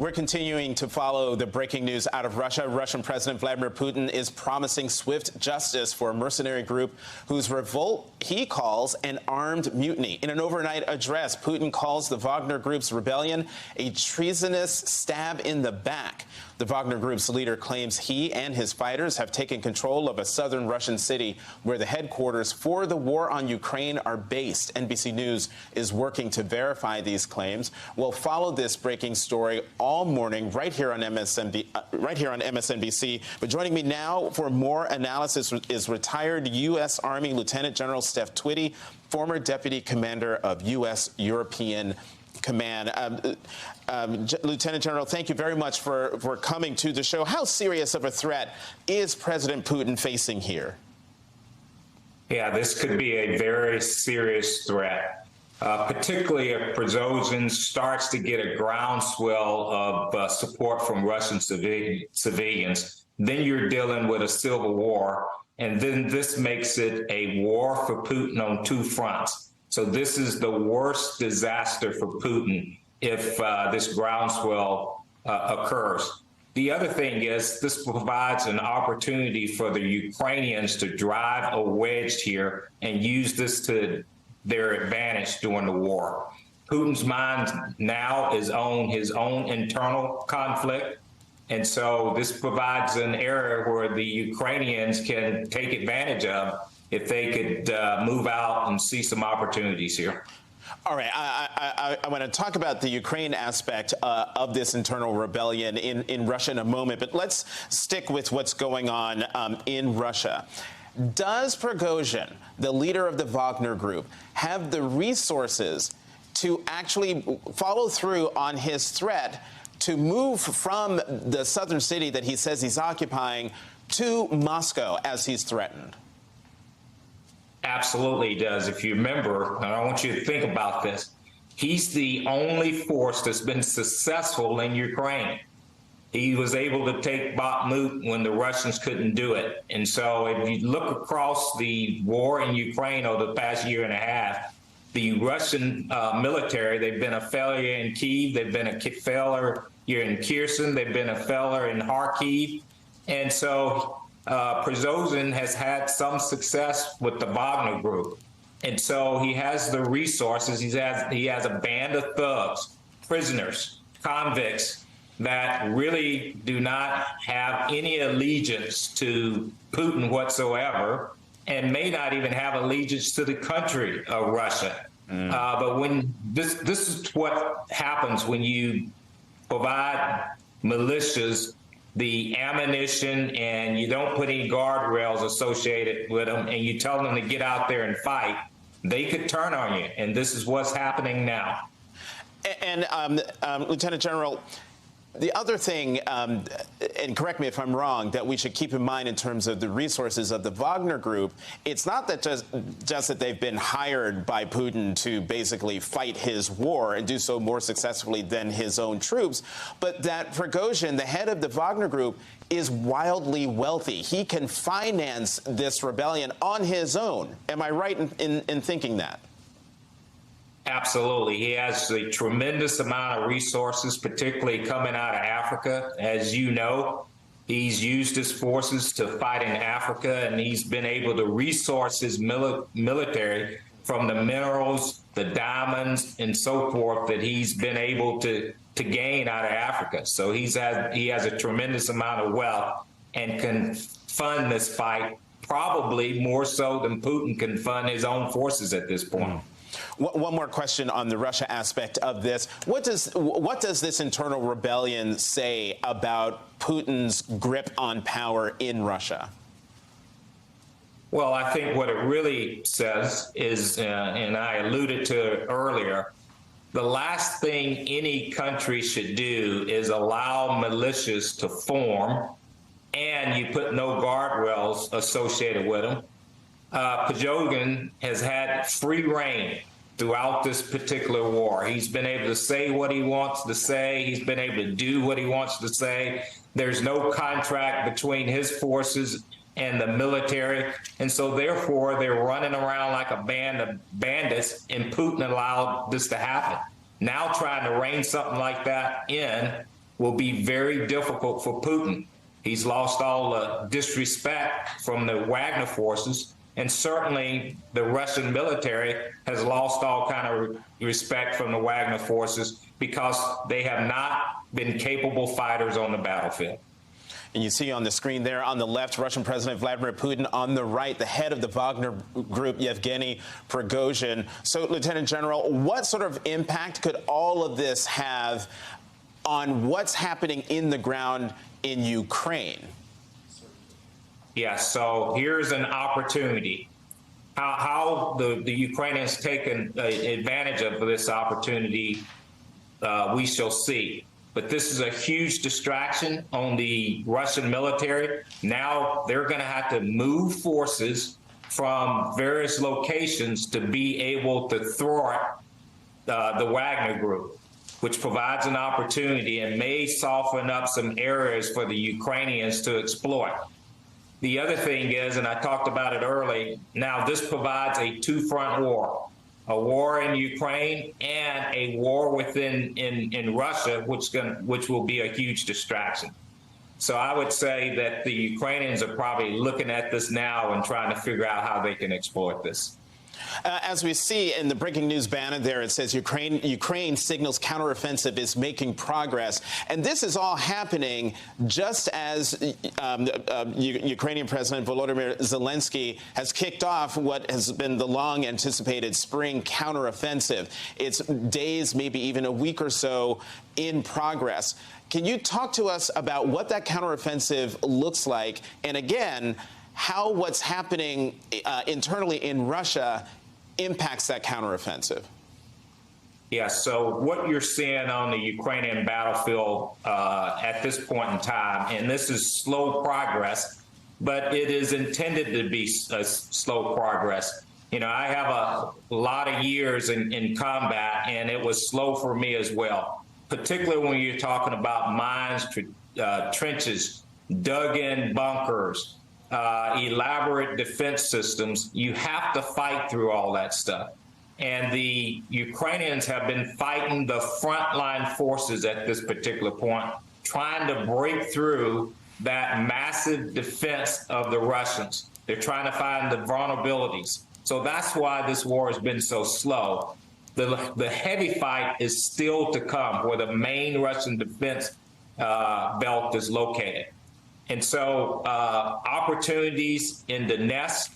We're continuing to follow the breaking news out of Russia. Russian President Vladimir Putin is promising swift justice for a mercenary group whose revolt he calls an armed mutiny. In an overnight address, Putin calls the Wagner Group's rebellion a treasonous stab in the back. The Wagner Group's leader claims he and his fighters have taken control of a southern Russian city where the headquarters for the war on Ukraine are based. NBC News is working to verify these claims. We'll follow this breaking story all morning right here on MSNBC. But joining me now for more analysis is retired U.S. Army Lieutenant General Steph Twitty, former Deputy Commander of U.S. European Command. Lieutenant General, thank you very much for coming to the show. How serious of a threat is President Putin facing here? Yeah, this could be a very serious threat, particularly if Prigozhin starts to get a groundswell of support from Russian civilians. Then you're dealing with a civil war, and then this makes it a war for Putin on two fronts. So this is the worst disaster for Putin if this groundswell occurs. The other thing is this provides an opportunity for the Ukrainians to drive a wedge here and use this to their advantage during the war. Putin's mind now is on his own internal conflict. And so this provides an area where the Ukrainians can take advantage of if they could move out and see some opportunities here. All right, I want to talk about the Ukraine aspect of this internal rebellion in Russia in a moment, but let's stick with what's going on in Russia. Does Prigozhin, the leader of the Wagner Group, have the resources to actually follow through on his threat to move from the southern city that he says he's occupying to Moscow as he's threatened? Absolutely he does. If you remember, and I want you to think about this, he's the only force that's been successful in Ukraine. He was able to take Bakhmut when the Russians couldn't do it. And so if you look across the war in Ukraine over the past year and a half, the Russian military, they've been a failure in Kyiv, they've been a failure here in Kherson, they've been a failure in Kharkiv. And so Prigozhin has had some success with the Wagner Group. And so he has the resources. He has a band of thugs, prisoners, convicts that really do not have any allegiance to Putin whatsoever and may not even have allegiance to the country of Russia. But when this is what happens when you provide militias the ammunition and you don't put any guardrails associated with them and you tell them to get out there and fight, they could turn on you. And this is what's happening now. And Lieutenant General, the other thing, and correct me if I'm wrong, that we should keep in mind in terms of the resources of the Wagner Group, it's not that just that they've been hired by Putin to basically fight his war and do so more successfully than his own troops, but that Prigozhin, the head of the Wagner Group, is wildly wealthy. He can finance this rebellion on his own. Am I right in thinking that? Absolutely. He has a tremendous amount of resources, particularly coming out of Africa. As you know, he's used his forces to fight in Africa, and he's been able to resource his military from the minerals, the diamonds, and so forth that he's been able to gain out of Africa. So he has a tremendous amount of wealth and can fund this fight probably more so than Putin can fund his own forces at this point. One more question on the Russia aspect of this. What does this internal rebellion say about Putin's grip on power in Russia? Well, I think what it really says is, and I alluded to it earlier, the last thing any country should do is allow militias to form and you put no guardrails associated with them. Prigozhin has had free reign throughout this particular war. He's been able to say what he wants to say. He's been able to do what he wants to say. There's no contract between his forces and the military. And so therefore, they're running around like a band of bandits, and Putin allowed this to happen. Now trying to rein something like that in will be very difficult for Putin. He's lost all the disrespect from the Wagner forces, and certainly the Russian military has lost all kind of respect from the Wagner forces because they have not been capable fighters on the battlefield. And you see on the screen there on the left, Russian President Vladimir Putin. On the right, the head of the Wagner Group, Yevgeny Prigozhin. So, Lieutenant General, what sort of impact could all of this have on what's happening in the ground in Ukraine? Yeah, so here's an opportunity. How the Ukrainians taken advantage of this opportunity, we shall see. But this is a huge distraction on the Russian military. Now they're going to have to move forces from various locations to be able to thwart the Wagner Group, which provides an opportunity and may soften up some areas for the Ukrainians to exploit. The other thing is, and I talked about it early, now this provides a two-front war. A war in Ukraine and a war within in Russia, which will be a huge distraction. So I would say that the Ukrainians are probably looking at this now and trying to figure out how they can exploit this. As we see in the breaking news banner there, it says Ukraine signals counteroffensive is making progress. And this is all happening just as Ukrainian President Volodymyr Zelensky has kicked off what has been the long anticipated spring counteroffensive. It's days, maybe even a week or so in progress. Can you talk to us about what that counteroffensive looks like? And again, how what's happening internally in Russia impacts that counteroffensive? Yeah, so what you're seeing on the Ukrainian battlefield at this point in time, and this is slow progress, but it is intended to be a slow progress. You know, I have a lot of years in combat, and it was slow for me as well, particularly when you're talking about mines, trenches, dug-in bunkers, elaborate defense systems. You have to fight through all that stuff. And the Ukrainians have been fighting the frontline forces at this particular point, trying to break through that massive defense of the Russians. They're trying to find the vulnerabilities. So that's why this war has been so slow. The heavy fight is still to come, where the main Russian defense belt is located. And so opportunities in the nest,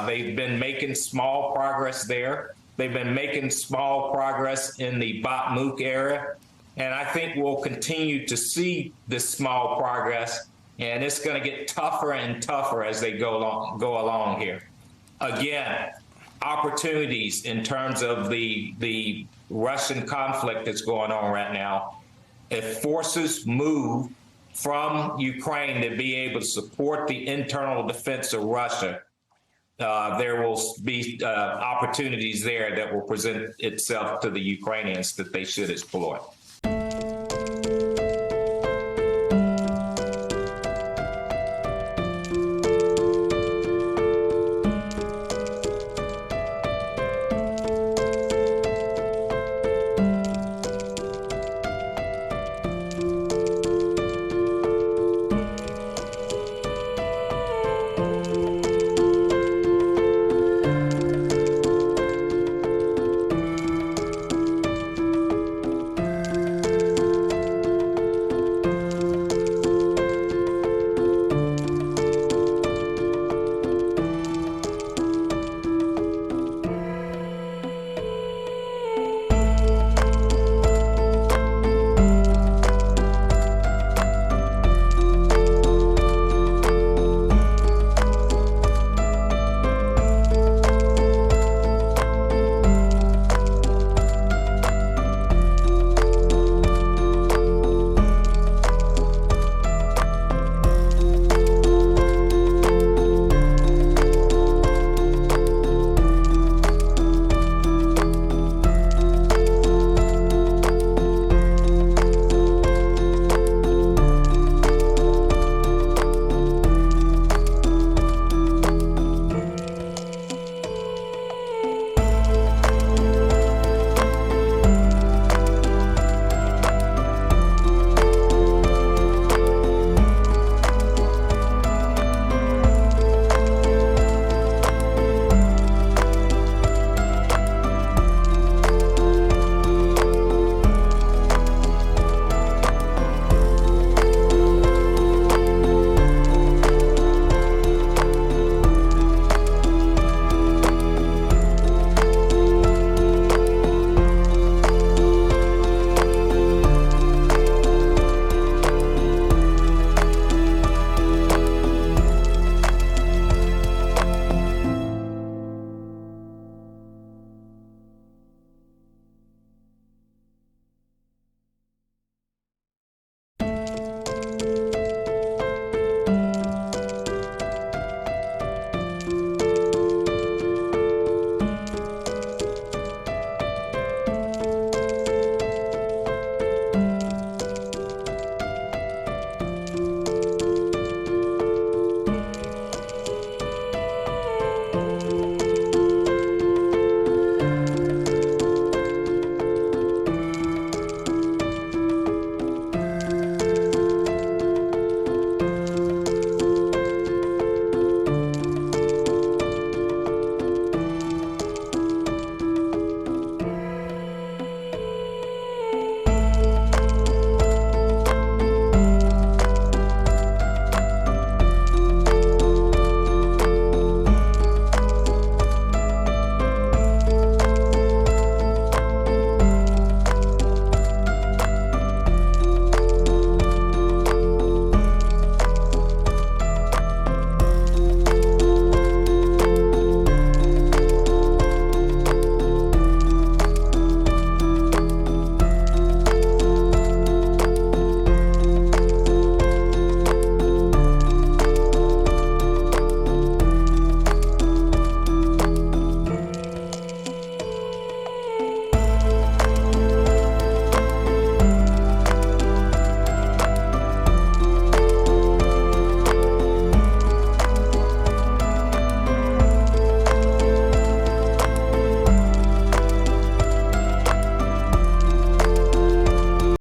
they've been making small progress there. They've been making small progress in the Bakhmut area. And I think we'll continue to see this small progress, and it's going to get tougher and tougher as they go along here. Again, opportunities in terms of the Russian conflict that's going on right now. If forces move from Ukraine to be able to support the internal defense of Russia, there will be opportunities there that will present itself to the Ukrainians that they should exploit.